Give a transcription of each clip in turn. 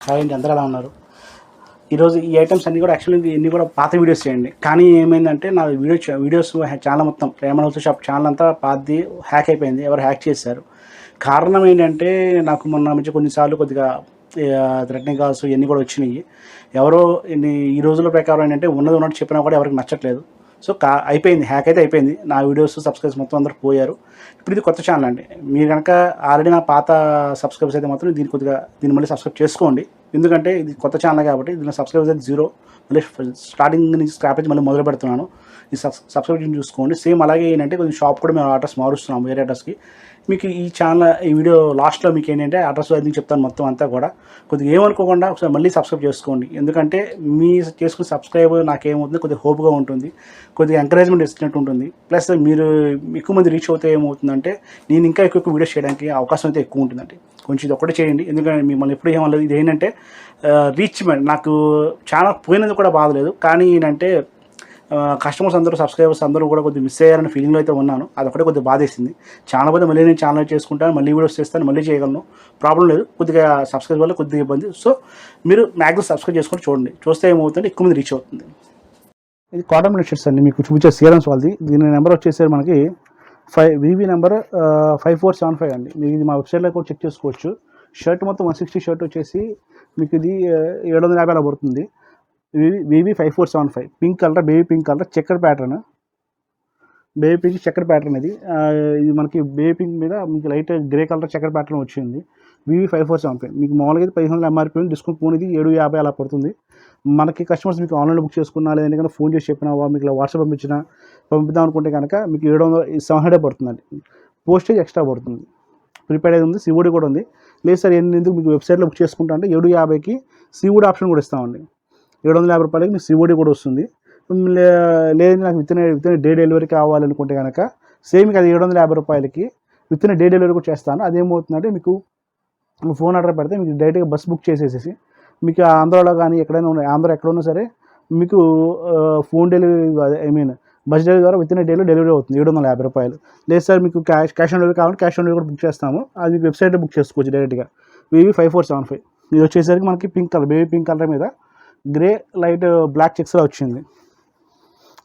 Hi అండి, అందరూ ఎలా ఉన్నారు? ఈరోజు ఈ ఐటమ్స్ అన్నీ కూడా యాక్చువల్లీ ఇన్ని కూడా పాత వీడియోస్ చేయండి. కానీ ఏమైందంటే నా వీడియోస్ ఛానల్ మొత్తం ప్రేమ హౌస్ షాప్ ఛానల్ అంతా పాతది హ్యాక్ అయిపోయింది. ఎవరు హ్యాక్ చేశారు. కారణం ఏంటంటే నాకు మొన్న నుంచి కొన్నిసార్లు కొద్దిగా థ్రెటనింగ్ కాల్స్ ఇవన్నీ కూడా వచ్చినాయి. ఎవరో ఈ రోజుల ప్రకారం ఏంటంటే ఉన్నది ఉన్నట్టు చెప్పినా కూడా ఎవరికి నచ్చట్లేదు. సో అయిపోయింది, హ్యాక్ అయితే అయిపోయింది. నా వీడియోస్ సబ్స్క్రైబ్స్ మొత్తం అందరూ పోయారు. ఇప్పుడు ఇది కొత్త ఛానల్ అండి. మీరు కనుక ఆల్రెడీ నా పాత సబ్స్క్రైబర్స్ అయితే మాత్రం దీన్ని మళ్ళీ సబ్స్క్రైబ్ చేసుకోండి. ఎందుకంటే ఇది కొత్త ఛానల్ కాబట్టి దీనిలో సబ్స్క్రైబర్స్ అయితే 0. మళ్ళీ స్టార్టింగ్ నుంచి స్క్రాప్ నుంచి మళ్ళీ మొదలు పెడుతున్నాను. ఈ సబ్స్క్రిప్షన్ చూసుకోండి. సేమ్ అలాగే ఏంటంటే కొంచెం షాప్ కూడా మేము అడ్రస్ మారుస్తున్నాము, వేరే అడ్రస్కి. మీకు ఈ ఛానల్ ఈ వీడియో లాస్ట్లో మీకు ఏంటంటే అడ్రస్ అది చెప్తాను మొత్తం అంతా కూడా. కొద్దిగా ఏమనుకోకుండా ఒకసారి మళ్ళీ సబ్స్క్రైబ్ చేసుకోండి. ఎందుకంటే మీ చేసుకున్న సబ్స్క్రైబ్ నాకేమవుతుంది, కొద్దిగా హోప్గా ఉంటుంది, కొద్దిగా ఎంకరేజ్మెంట్ ఇచ్చినట్టు ఉంటుంది. ప్లస్ మీరు ఎక్కువ మంది రీచ్ అవుతే ఏమవుతుందంటే నేను ఇంకా ఎక్కువ వీడియోస్ చేయడానికి అవకాశం అయితే ఎక్కువ ఉంటుందండి. కొంచెం ఇది ఒక్కటే చేయండి. ఎందుకంటే మిమ్మల్ని ఎప్పుడు ఏమలేదు. ఇది ఏంటంటే రీచ్మెంట్. నాకు ఛానల్ పోయినది కూడా బాధలేదు, కానీ ఏంటంటే కస్టమర్స్ అందరూ సబ్స్క్రైబర్స్ అందరూ కూడా కొద్దిగా మిస్ అయ్యారని ఫీలింగ్లో అయితే ఉన్నాను. అదొకటే కొద్దిగా బాధేసింది. ఛానల్ పోతే మళ్ళీ నేను ఛానల్ చేసుకుంటాను, మళ్ళీ వీడియోస్ చేస్తాను, మళ్ళీ చేయగలను, ప్రాబ్లం లేదు. కొద్దిగా సబ్స్క్రైబ్ వల్ల కొద్దిగా ఇబ్బంది. సో మీరు మ్యాక్సిమం సబ్స్క్రైబ్ చేసుకొని చూడండి. చూస్తే ఏమవుతుందంటే ఎక్కువ మంది రీచ్ అవుతుంది. ఇది కాటన్ షర్ట్స్ అండి, మీకు చూపించే సీరన్స్ వాళ్ళది. దీని నెంబర్ వచ్చేసరి మనకి VV నెంబర్ 5475 అండి. మీరు ఇది మా వెబ్సైట్లో కూడా చెక్ చేసుకోవచ్చు. షర్ట్ మొత్తం 160 షర్ట్ వచ్చేసి మీకు ఇది 750 అలా పడుతుంది. VV 5475 pink colour, baby pink colour, checker pattern, baby pink checker pattern. ఇది మనకి బేబీ పింక్ మీద మీకు light grey colour checker pattern వచ్చింది. VV 5475 మీకు మామూలుగా అయితే 1500 MRP డిస్కౌంట్ పోనీ 750 అలా పడుతుంది. మనకి కస్టమర్స్ మీకు ఆన్లైన్లో బుక్ చేసుకున్నా, లేదంటే ఫోన్ చేసి చెప్పినా, మీకు ఇలా వాట్సాప్ పంపిద్దాం అనుకుంటే కనుక మీకు 700 పడుతుందండి. పోస్టేజ్ ఎక్స్ట్రా పడుతుంది. ప్రిపేర్డ్ అయితే ఉంది, COD కూడా ఉంది. లేదు సార్ ఎందుకు మీకు వెబ్సైట్లో బుక్ చేసుకుంటా అంటే 750కి COD ఆప్షన్ కూడా ఇస్తామండి. 750 రూపాయలకి మీకు COD కూడా వస్తుంది. లేదు నాకు విత్ ఇన్ డే డెలివరీ కావాలనుకుంటే కనుక సేమ్ అది 750 రూపాయలకి విత్ ఇన్ డే డెలివరీ కూడా చేస్తాను. అదేమవుతుందంటే మీకు ఫోన్ ఆర్డర్ పెడితే మీకు డైరెక్ట్గా బస్ బుక్ చేసేసి మీకు ఆంధ్రాలో కానీ ఎక్కడైనా ఉన్నాయి, ఆంధ్ర ఎక్కడ ఉన్నా సరే మీకు ఫోన్ డెలివరీ బస్ డెలివరీ ద్వారా విత్ ఇన్ డేలో డెలివరీ అవుతుంది. 750 రూపాయలు. లేదు సార్ మీకు క్యాష్ ఆన్ డెలివరీ కావాలంటే క్యాష్ ఆన్ డెలివరీ కూడా బుక్ చేస్తాము. అది మీకు వెబ్సైట్లో బుక్ చేసుకోవచ్చు డైరెక్ట్గా. VV 5475 ఇది వచ్చేసరికి మనకి pink colour, baby pink colour మీద గ్రే లైట్ బ్లాక్ చెక్స్లో వచ్చింది.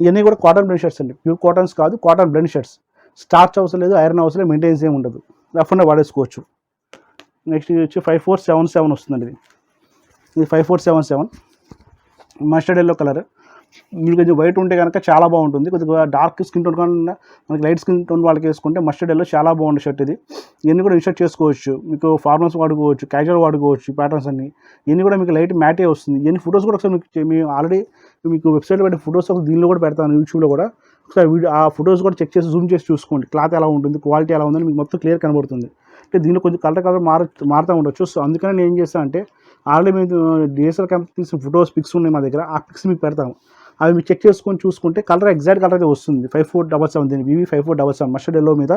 ఇవన్నీ కూడా కాటన్ బ్లెండ్ షర్ట్స్ అండి. ప్యూర్ కాటన్స్ కాదు, కాటన్ బ్లెండ్ షర్ట్స్. స్టార్చ్ అవసరం లేదు, ఐరన్ అవసరం లేదు, మెయింటెనెన్స్ ఏమి ఉండదు, రఫ్ అండ్ వాడేసుకోవచ్చు. నెక్స్ట్ ఇది వచ్చి 5477 వస్తుందండి. ఇది 5477 మస్టర్డ్ ఎల్లో కలర్. మీరు కొంచెం వైట్ ఉంటే కనుక చాలా బాగుంటుంది. కొద్దిగా డార్క్ స్కిన్ టోన్ కన్నా మనకి లైట్ స్కిన్ టోన్ వాళ్ళకి వేసుకుంటే మస్టర్డ్ ఎల్లో చాలా బాగుంటుంది షర్ట్. ఇవన్నీ కూడా ఇన్సర్ట్ చేసుకోవచ్చు. మీకు ఫార్మల్స్ వాడుకోవచ్చు, క్యాజువల్ వాడుకోవచ్చు. ప్యాటర్న్స్ అన్ని ఇవన్నీ కూడా మీకు లైట్ మ్యాటే వస్తుంది. ఇవన్నీ ఫొటోస్ కూడా ఒకసారి మేము ఆల్రెడీ మీకు వెబ్సైట్లో పెట్టే ఫొటోస్ దీనిలో కూడా పెడతాను, యూట్యూబ్లో కూడా. ఒకసారి ఆ ఫొటోస్ కూడా చెక్ చేసి జూమ్ చేసి చూసుకోండి. క్లాత్ ఎలా ఉంటుంది, క్వాలిటీ ఎలా ఉందని మీకు మొత్తం క్లియర్ కనబడుతుంది. అంటే దీనిలో కొంచెం కలర్ మారుతూ ఉండొచ్చు. సో అందుకని నేను ఏం చేస్తాను అంటే ఆల్రెడీ మేము DSLR కెమెరా తీసిన ఫొటోస్ పిక్స్ ఉన్నాయి మా దగ్గర, ఆ పిక్స్ మీకు పెడతాము. అవి మీరు చెక్ చేసుకొని చూసుకుంటే కలర్ ఎగ్జాక్ట్ కలర్ అయితే వస్తుంది. 5477 దీన్ని VV 5477 మస్టర్డ్ ఎల్లో మీద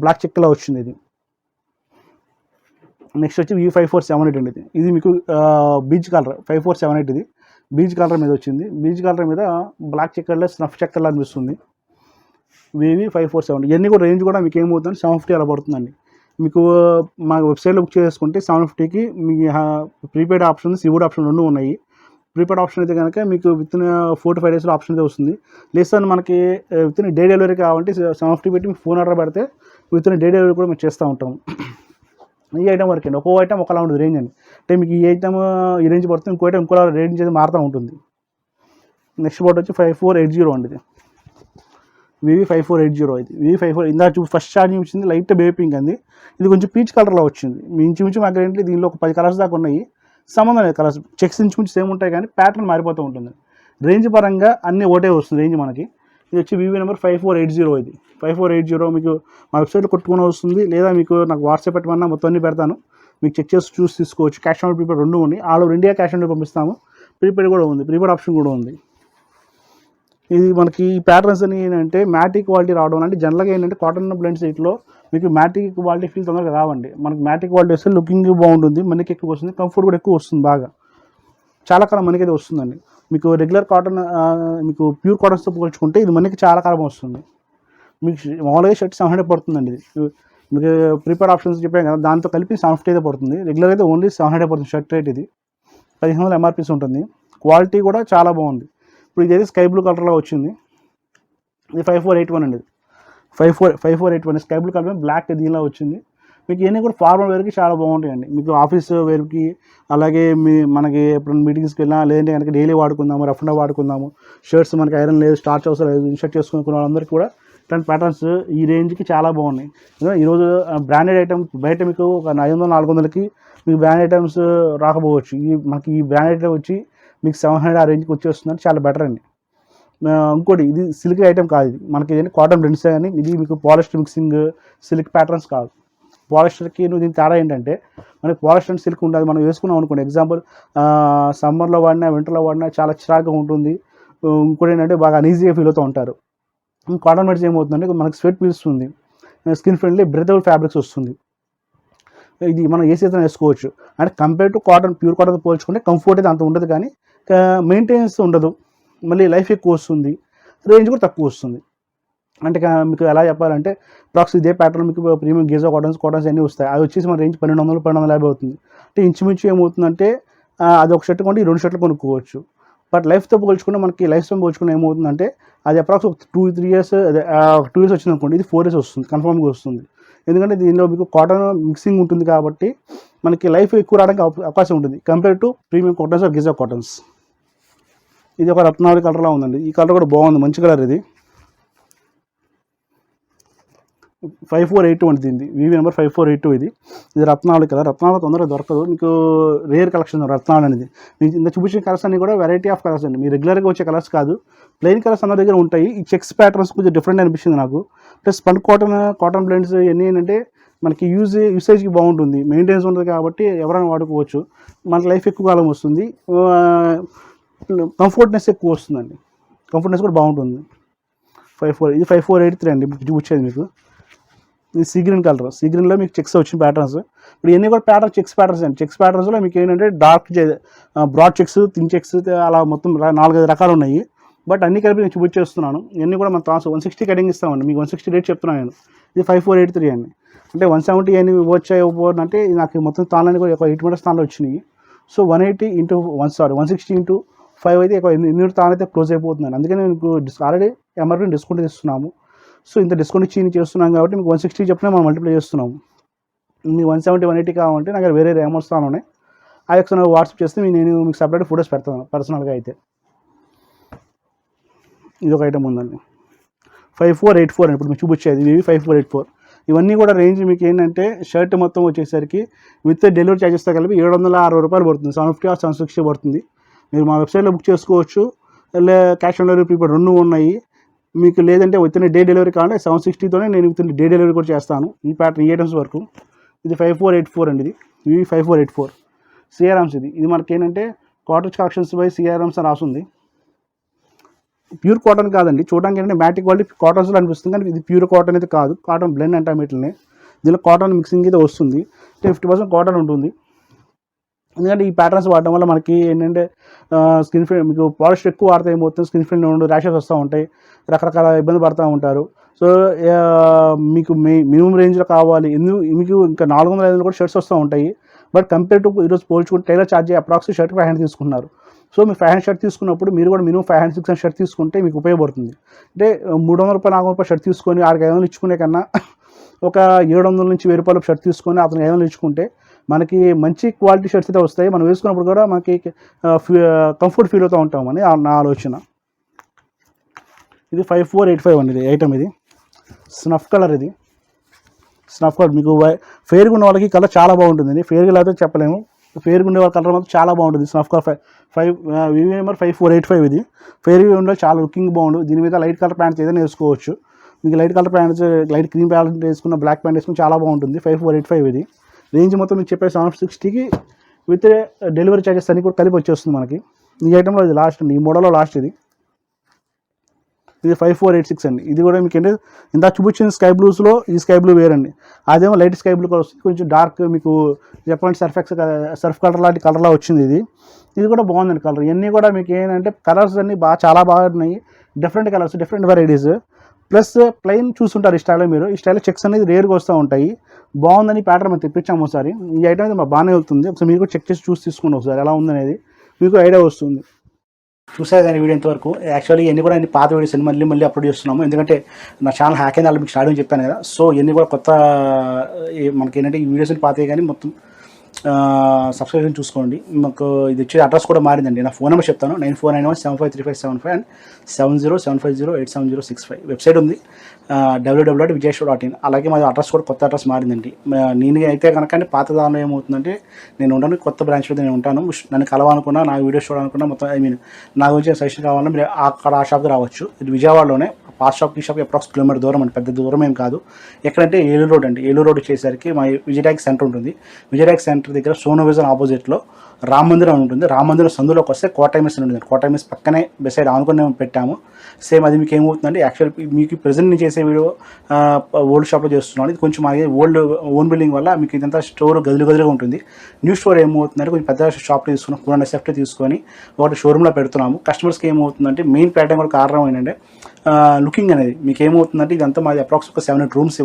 బ్లాక్ చెక్లా వచ్చింది ఇది. నెక్స్ట్ వచ్చి VV 5478 అండి. ఇది మీకు బీచ్ కలర్ 5478. ఇది బీచ్ కలర్ మీద వచ్చింది. బీచ్ కలర్ మీద బ్లాక్ చెక్కర్లో స్నఫ్ చెక్కర్లా అనిపిస్తుంది. VV 5478 ఇవన్నీ కూడా రేంజ్ కూడా మీకు ఏమవుతుంది 750 అలా పడుతుందండి. మీకు మా వెబ్సైట్లో బుక్ చేసుకుంటే 750కి మీ ప్రీపెయిడ్ ఆప్షన్, COD ఆప్షన్ రెండు ఉన్నాయి. ప్రీపెయిడ్ ఆప్షన్ అయితే కనుక మీకు విత్ ఇన్ 4 to 5 డేస్లో ఆప్షన్ అయితే వస్తుంది. లేదు సార్ మనకి విత్ ఇన్ డే డెలివరీ కావాలంటే 750 పెట్టి మీకు ఫోన్ ఆర్డర్ పెడితే విత్ ఇన్ డే డెలివరీ కూడా మేము చేస్తూ ఉంటాము. ఈ ఐటమ్ వరకు అండి. ఒక్కో ఐటమ్ ఒకలా ఉంటుంది రేంజ్ అండి. అంటే మీకు ఈ ఐటమ్ ఈ రేంజ్ పడుతుంది, ఇంకో ఐటమ్ ఇంకో రేంజ్ అయితే మారుతూ ఉంటుంది. నెక్స్ట్ బోట్ వచ్చి 5480 అండి. ఇది VV 5480. ఇది VV 54 ఇందాక ఫస్ట్ ఛార్జింగ్ వచ్చింది లైట్ బేబీ పింక్ అండి. ఇది కొంచెం పీచ్ కలర్లో వచ్చింది. మీ ఇంచుమించు మాకు ఏంటి దీనిలో ఒక 10 కలర్స్ దాకా ఉన్నాయి. సంబంధం లేదు, కలర్స్ చెక్స్ ఇంచుమించు సేమ్ ఉంటాయి కానీ ప్యాటర్న్ మారిపోతూ ఉంటుంది. రేంజ్ పరంగా అన్నీ ఒకటే వస్తుంది రేంజ్ మనకి. ఇది వచ్చి VV నెంబర్ 5480. ఇది 5480 మీకు మా వెబ్సైట్లో కొట్టుకుని వస్తుంది. లేదా మీకు నాకు వాట్సాప్ పెట్టమన్నా మొత్తం అన్నీ పెడతాను, మీకు చెక్ చేసి చూసి తీసుకోవచ్చు. క్యాష్ ఆన్ ప్రీపెయిడ్ రెండు ఉన్నాయి. All over India cash on పంపిస్తాము. ప్రీపెయిడ్ కూడా ఉంది, ప్రీపెయిడ్ ఆప్షన్ కూడా ఉంది. ఇది మనకి ఈ ప్యాటర్న్స్ అని ఏంటంటే మ్యాటీ క్వాలిటీ రావడం. అంటే జనరల్గా ఏంటంటే కాటన్ బ్లెండ్ సైట్లో మీకు మ్యాటీ క్వాలిటీ ఫీల్ తొందరగా రావండి. మనకి మ్యాటీ క్వాలిటీ వస్తే లుకింగ్ బాగుంటుంది, మనకి ఎక్కువ వస్తుంది, కంఫర్ట్ కూడా ఎక్కువ వస్తుంది, బాగా చాలా కాలం మనకైతే వస్తుందండి. మీకు రెగ్యులర్ కాటన్ మీకు ప్యూర్ కాటన్స్తో పోల్చుకుంటే ఇది మనకి చాలా కాలం వస్తుంది. మీకు మామూలుగా షర్ట్ 700 పడుతుందండి. ఇది మీకు ప్రీపెయిడ్ ఆప్షన్స్ చెప్పాను కదా, దాంతో కలిపి 750 అయితే పడుతుంది. రెగ్యులర్ అయితే ఓన్లీ 700 పడుతుంది షర్ట్ రేట్. ఇది 1500 ఎంఆర్పీస్ ఉంటుంది. క్వాలిటీ కూడా చాలా బాగుంది. ఇప్పుడు ఇదైతే స్కై బ్లూ కలర్లో వచ్చింది. ఇది 5481 అండి. 5481 స్కై బ్లూ కలర్ బ్లాక్ దీనిలో వచ్చింది. మీకు ఇవన్నీ కూడా ఫార్మల్ వేర్కి చాలా బాగుంటాయండి. మీకు ఆఫీస్ వేర్కి, అలాగే మనకి ఎప్పుడు మీటింగ్స్కి వెళ్ళినా, లేదంటే కనుక డైలీ వాడుకుందాము, రఫ్ అండ్ వాడుకుందాము, షర్ట్స్ మనకి ఐరన్ లేదు, స్టార్చ్ అవసరం లేదు, ఇన్షర్ట్ చేసుకునే వాళ్ళందరికీ కూడా ఇట్లాంటి ప్యాటర్న్స్ ఈ రేంజ్కి చాలా బాగున్నాయి. ఈరోజు బ్రాండెడ్ ఐటమ్ బయట మీకు ఒక 500-400కి మీకు బ్రాండెడ్ ఐటమ్స్ రాకపోవచ్చు. మనకి ఈ బ్రాండెడ్ ఐటమ్ వచ్చి మీకు 700 ఆ రేంజ్కి వచ్చేస్తుందంటే చాలా బెటర్ అండి. ఇంకోటి ఇది సిల్క్ ఐటమ్ కాదు, ఇది మనకి ఏంటంటే కాటన్ బ్లెండ్స్ కానీ, ఇది మీకు పాలిస్టర్ మిక్సింగ్ సిల్క్ ప్యాటర్న్స్ కాదు. పాలిస్టర్కి దీని తేడా ఏంటంటే మనకి పాలిస్టర్ అండ్ సిల్క్ ఉండదు. మనం వేసుకున్నాం అనుకోండి, ఎగ్జాంపుల్ సమ్మర్లో వాడినా, వింటర్లో వాడినా చాలా చిరాకుగా ఉంటుంది. ఇంకోటి ఏంటంటే బాగా అనీజీగా ఫీల్ అవుతూ ఉంటారు. కాటన్ మెడ్స్ ఏమవుతుందంటే మనకి స్వెట్ పీల్స్తుంది, స్కిన్ ఫ్రెండ్లీ బ్రెతబుల్ ఫ్యాబ్రిక్స్ వస్తుంది. ఇది మనం ఏ సీజన్ వేసుకోవచ్చు. అంటే compare to cotton, pure cotton పోల్చుకుంటే కంఫర్ట్ అయితే అంత ఉండదు, కానీ మెయింటెనెన్స్ ఉండదు, మళ్ళీ లైఫ్ ఎక్కువ వస్తుంది, రేంజ్ కూడా తక్కువ వస్తుంది. అంటే మీకు ఎలా చెప్పాలంటే ప్రాక్స్ ఇదే ప్యాటర్న్ మీకు ప్రీమియం గీజా కాటన్స్ అన్నీ వస్తాయి. అది వచ్చేసి మన రేంజ్ 1200-1250 అవుతుంది. అంటే ఇంచుమించు ఏమవుతుందంటే అది ఒక షర్ట్ కొంటే 2 షర్ట్లు కొనుక్కోవచ్చు. బట్ లైఫ్తో పోల్చుకుంటే మనకి లైఫ్తో పోల్చుకుంటే ఏమవుతుందంటే అది అప్రాక్స్ 2-3 ఇయర్స్ 2 ఇయర్స్ వచ్చింది అనుకోండి, ఇది 4 ఇయర్స్ వస్తుంది, కన్ఫర్మ్గా వస్తుంది. ఎందుకంటే దీనిలో మీకు కాటన్ మిక్సింగ్ ఉంటుంది కాబట్టి మనకి లైఫ్ ఎక్కువ రావడానికి అవకాశం ఉంటుంది compare to premium cottons or Giza cottons. ఇది ఒక రత్నావళి కలర్లో ఉందండి. ఈ కలర్ కూడా బాగుంది, మంచి కలర్. ఇది 5482 దీనిది, వివి నెంబర్ 5482. ఇది రత్నావళి కలర్. రత్నావళి తొందరగా దొరకదు, మీకు రేర్ కలెక్షన్ రత్నావళి అనేది. మీకు ఇంత చూపించిన కలర్స్ అన్ని కూడా వెరైటీ ఆఫ్ కలర్స్ అండి, మీ రెగ్యులర్గా వచ్చే కలర్స్ కాదు, ప్లెయిన్ కలర్స్ అందరి దగ్గర ఉంటాయి. ఈ చెక్స్ ప్యాటర్న్స్ కొంచెం డిఫరెంట్ అనిపించింది నాకు. ప్లస్ స్పన్ కాటన్ బ్లెండ్స్ ఇవన్నీ ఏంటంటే మనకి యూసేజ్కి బాగుంటుంది, మెయింటెనెన్స్ ఉంటుంది కాబట్టి ఎవరైనా వాడుకోవచ్చు, మనకి లైఫ్ ఎక్కువ కాలం వస్తుంది, కంఫర్ట్నెస్ ఎక్కువ వస్తుందండి, కంఫర్ట్నెస్ కూడా బాగుంటుంది. ఇది 5483 అండి చూపించేది మీకు. ఇది సీ గ్రీన్ కలర్, సీ గ్రీన్లో మీకు చెక్స్ వచ్చిన ప్యాటర్న్స్. ఇప్పుడు ఇవన్నీ కూడా చెక్స్ ప్యాటర్న్స్ అండి. చెక్స్ ప్యాటర్న్స్లో మీకు ఏంటంటే dark broad checks, thin checks, అలా మొత్తం 4-5 రకాలు ఉన్నాయి. బట్ అన్ని కలిపి నేను చూపించేస్తున్నాను. ఇవన్నీ కూడా మన ట్రాన్స్ 160 కటింగ్ ఇస్తామండి, మీకు 160 రేట్ చెప్తున్నాను నేను. ఇది 5483 అండి. అంటే 170 అని ఇవ్వచ్చాయంటే నాకు మొత్తం తాళ్ళని కూడా ఒక 8 మీటర్స్ తాళ్ళు వచ్చినాయి. సో 160 into 5 అయితే 8 తాళ్ళు అయితే క్లోజ్ అయిపోతుందండి. అందుకని మీకు ఆల్రెడీ ఎంఆర్పీ డిస్కౌంట్ ఇస్తున్నాము. సో ఇంత డిస్కౌంట్ ఇచ్చి చేస్తున్నాం కాబట్టి మీకు 160 చెప్పినా మనం మల్టిప్లై చేస్తున్నాము. మీకు 170, 180 కావాలంటే నాకు వేరే అమౌంట్స్ ఉన్నాయి, ఆ ఒకసారి వాట్సాప్ చేస్తే నేను మీకు సపరేట్ ఫొటోస్ పెడతాను పర్సనల్గా అయితే. ఇది ఒక ఐటమ్ ఉందండి 5484 అని ఇప్పుడు మీకు చూపించేది, ఇవి 5484. ఇవన్నీ కూడా రేంజ్ మీకు ఏంటంటే షర్ట్ మొత్తం వచ్చేసరికి విత్ డెలివరీ ఛార్జెస్తో కలిపి 760 రూపాయలు పడుతుంది, 750 or 760 పడుతుంది. మీరు మా వెబ్సైట్లో బుక్ చేసుకోవచ్చు, క్యాష్ ఆన్ డెలివరీ ప్రిపేర్ 2 ఉన్నాయి. మీకు లేదంటే విత్ డే డెలివరీ కావాలంటే 760తోనే నేను విత్ డే డెలివరీ కూడా చేస్తాను ఈ ప్యాటర్న్, ఈ ఐటమ్స్ వరకు. ఇది 5484 అండి. ఇది 5484 సిఆర్ఎమ్స్. ఇది మనకి ఏంటంటే కాటన్ కలెక్షన్స్ బై సిఆర్ఎమ్స్ అని రాస్తుంది. ప్యూర్ కాటన్ కాదండి, చూడడానికి ఏంటంటే మ్యాటిక్ క్వాలిటీ కాటన్స్లో అనిపిస్తుంది, కానీ ఇది ప్యూర్ కాటన్ అయితే కాదు, కాటన్ బ్లెండ్ అంటాం వీటిని. దీనిలో కాటన్ మిక్సింగ్ అయితే వస్తుంది, 50% కాటన్ ఉంటుంది. ఎందుకంటే ఈ ప్యాటర్న్స్ వాడడం వల్ల మనకి ఏంటంటే స్కిన్ ఫ్రెండ్, మీకు పాలిస్టర్ ఎక్కువ వాడితే ఏమవుతుంది, స్కిన్ ఫ్రెండ్ ఉండి ర్యాషెస్ వస్తూ ఉంటాయి, రకరకాల ఇబ్బంది పడుతూ ఉంటారు. సో మీకు మినిమం రేంజ్లో కావాలి, మీకు ఇంకా 400-500 కూడా షర్ట్స్ వస్తూ ఉంటాయి. బట్ కంపేర్ టు ఈరోజు పోల్చుకుంటే టైలర్ ఛార్జ్ అప్రాక్స్ షర్ట్కి 500 తీసుకున్నారు. సో మీరు 500 షర్ట్ తీసుకున్నప్పుడు మీరు కూడా మినిమం 500-600 షర్ట్ తీసుకుంటే మీకు ఉపయోగపడుతుంది. అంటే 300 రూపాయలు 400 రూపాయలు షర్ట్ తీసుకొని 500 ఇచ్చుకునే కన్నా ఒక 700 నుంచి 1000 రూపాయలు షర్ట్ తీసుకొని అతను 500 ఇచ్చుకుంటే మనకి మంచి క్వాలిటీ షర్ట్స్ అయితే వస్తాయి. మనం వేసుకున్నప్పుడు కూడా మనకి కంఫర్ట్ ఫీల్ అవుతూ ఉంటామని నా ఆలోచన. ఇది 5485 అండి. ఇది ఐటమ్, ఇది స్నఫ్ కలర్. ఇది స్నఫ్ కలర్ మీకు ఫేర్గా ఉన్న వాళ్ళకి కలర్ చాలా బాగుంటుంది. ఫేర్గా లేకపోతే చెప్పలేము, ఫేర్గా ఉండే వాళ్ళ కలర్ మాత్రం చాలా బాగుంటుంది. Snuff colour 5 number 5485. ఇది ఫేర్గా ఉండే చాలా లుకింగ్ బాగుంటుంది. దీని మీద లైట్ కలర్ ప్యాంట్స్ ఏదైనా వేసుకోవచ్చు. మీకు light colour pants, light cream pant వేసుకున్న, బ్లాక్ ప్యాంట్ వేసుకుని చాలా బాగుంటుంది. 5485 ఇది రేంజ్ మొత్తం మీకు చెప్పే 760కి విత్ డెలివరీ ఛార్జెస్ అన్ని కూడా కలిపి వచ్చేస్తుంది మనకి. ఈ ఐటెంలో ఇది లాస్ట్ అండి, ఈ మోడల్లో లాస్ట్. ఇది 5486 అండి. ఇది కూడా మీకు ఏంటంటే ఇంత చూపించిన స్కై బ్లూస్లో ఈ స్కై బ్లూ వేరండి, అదేమో లైట్ స్కై బ్లూ కలర్ వస్తుంది, కొంచెం డార్క్ మీకు చెప్పండి సర్ఫ్ కలర్ లాంటి కలర్లా వచ్చింది. ఇది కూడా బాగుందండి కలర్. ఇవన్నీ కూడా మీకు ఏంటంటే కలర్స్ అన్నీ చాలా బాగా ఉన్నాయి, different colours, different varieties. Plus plain చూస్తుంటారు ఈ స్టైల్లో మీరు. ఈ స్టైల్లో చెక్స్ అనేది రేర్గా వస్తూ ఉంటాయి. బాగుందని ప్యాటర్న్ మేము తెప్పించాము ఒకసారి. ఈ ఐటమ్ అయితే బాగానే వెళ్తుంది. ఒకసారి మీరు కూడా చెక్ చేసి తీసుకోండి ఒకసారి ఎలా ఉందనేది మీకు ఐడియా వస్తుంది. చూసారు కానీ వీడియో ఇంతవరకు. యాక్చువల్లీ ఇవన్నీ కూడా అన్ని పాత వీడియోస్ అన్ని మళ్ళీ అప్లోడ్ చేస్తున్నాము, ఎందుకంటే నా ఛానల్ హ్యాక్ అయింది, మీకు స్టార్టింగ్ చెప్పాను కదా. సో ఇవన్నీ కూడా కొత్త మనకి ఏంటంటే ఈ వీడియోస్ పాతవి కానీ మొత్తం సబ్స్క్రిప్షన్ చూసుకోండి. మాకు ఇది వచ్చే అడ్రస్ కూడా మారిందండి. నా ఫోన్ నెంబర్ చెప్తాను, 9491753575 అండ్ 7075087065. వెబ్సైట్ ఉంది www.vijayshop.in. అలాగే మాది అడ్రస్ కూడా కొత్త అడ్రస్ మారిందండి. నేను అయితే కనుక పాత దానిలో ఏమవుతుందంటే నేను ఉండను, కొత్త బ్రాంచ్లో నేను ఉంటాను. నన్ను కలవాలనుకున్నా, నా వీడియోస్ చూడాలనుకున్నా, మొత్తం నా గురించి సజెషన్ కావాలన్నా మీరు అక్కడ ఆ షాప్కి రావచ్చు. ఇది విజయవాడలోనే. పాస్ షాప్ ఈ షాప్ అప్రాక్స్ కిలోమీటర్ దూరం అండి, పెద్ద దూరం ఏం కాదు. ఎక్కడంటే ఏలూరు రోడ్ అండి. ఏలూరు రోడ్ వచ్చేసరికి మా విజయటాక్ సెంటర్ ఉంటుంది. విజయటాక్ సెంటర్ దగ్గర సోనో విజన్ ఆపోజిట్లో రామ మందిరం ఉంటుంది. రామ మందిరం సందులోకి వస్తే కోటైమిస్ ఉంటుంది. కోటైమిస్ పక్కనే బెసైడ్ ఆనుకుని పెట్టాము. సేమ్ అది మీకు ఏమవుతుందండి, యాక్చువల్ మీకు ప్రజెంట్ నేను చేసే వీడియో ఓల్డ్ షాప్లో చేస్తున్నాను. ఇది కొంచెం అది ఓన్ బిల్డింగ్ వల్ల మీకు ఇదంతా స్టోర్ గదులుగా ఉంటుంది. న్యూ స్టోర్ ఏమవుతుందంటే కొంచెం పెద్ద షాప్లో తీసుకున్నాం, 200 సెఫ్ట్ తీసుకొని ఒకటి షోరూమ్లో పెడుతున్నాము. కస్టమర్స్కి ఏమవుతుందంటే మెయిన్ ప్యాటర్న్ కూడా కారణం ఏంటంటే లుకింగ్ అనేది. మీకు ఏమవుతుందంటే ఇదంతా మాది అప్రాక్స్ ఒక 7 రూమ్స్.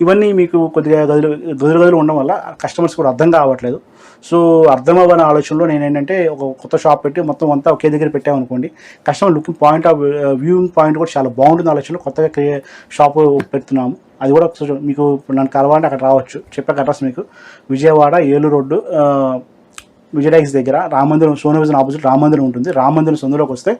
ఇవన్నీ మీకు కొద్దిగా గదులు ఉండడం వల్ల కస్టమర్స్ కూడా అర్థం కావట్లేదు. సో అర్థం అవ్వని ఆలోచనలో నేను ఏంటంటే ఒక కొత్త షాప్ పెట్టి మొత్తం అంతా ఒకే దగ్గర పెట్టామనుకోండి, customer looking point of viewing point కూడా చాలా బాగుంటుంది ఆలోచనలో కొత్తగా షాప్ పెడుతున్నాము. అది కూడా మీకు నన్ను కలవాలంటే అక్కడ రావచ్చు. చెప్పాక అడ్రస్ మీకు విజయవాడ ఏలూరు రోడ్డు విజయటాక్స్ దగ్గర రామందిరం సోనో విజన్ ఆపోజిట్ రామందిరం ఉంటుంది. రామందిరం సందులోకి వస్తే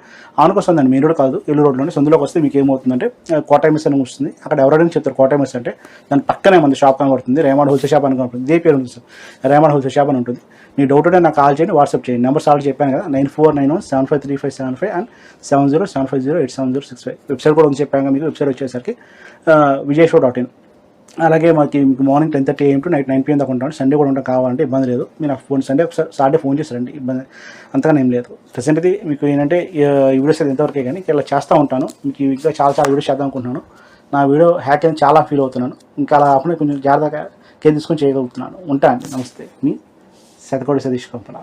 ఆనుకొస్తుందండి, మీరు కూడా కాదు, ఏలూరు రోడ్లోనే. సందులోకి వస్తే మీకు ఏమవుతుందంటే కోటైమిస్ అని వస్తుంది. అక్కడ ఎవరైనా చెప్తారు కోటైమిస్ అంటే దాని పక్కనే మన షాప్ కనబడుతుంది, రేమాడ్ హోల్సేల్ షాప్ అని కనబడుతుంది. ఇదే పేరు ఉంటుంది సార్, రేమాడ్ హోల్సేల్ షాప్ అని ఉంటుంది. మీ డౌట్ ఉంటే నాకు కాల్ చేయండి, వాట్సాప్ చేయండి. నెంబర్స్ ఆల్రెడీ చెప్పాను కదా, 9491753575 అండ్ 7075087065. వెబ్సైట్ కూడా ఉంది చెప్పాను మీకు. వెబ్సైట్ వచ్చేసరికి vijayshop.in. అలాగే మాకు morning 10:30 AM to night 9 PM దాకా ఉంటాను. సండే కూడా ఉంటాం, కావాలంటే ఇబ్బంది లేదు. మీరు నాకు సండే ఒకసారి సాటర్డే ఫోన్ చేస్తారండి, ఇబ్బంది అంతగానే ఏం లేదు. ప్రెసెంట్ అయితే మీకు ఏంటంటే ఈ వీడియోస్ అయితే ఎంతవరకే కానీ ఇలా చేస్తూ ఉంటాను. మీకు ఇంకా చాలా వీడియోస్ చేద్దాం అనుకుంటున్నాను. నా వీడియో హ్యాక్ అని చాలా ఫీల్ అవుతున్నాను. ఇంకా అలా అప్పుడు కొంచెం జాగ్రత్తగా కేర్ తీసుకొని చేయగలుగుతున్నాను. ఉంటా అండి, నమస్తే. మీ శతకోటి సతీష్ కంపన.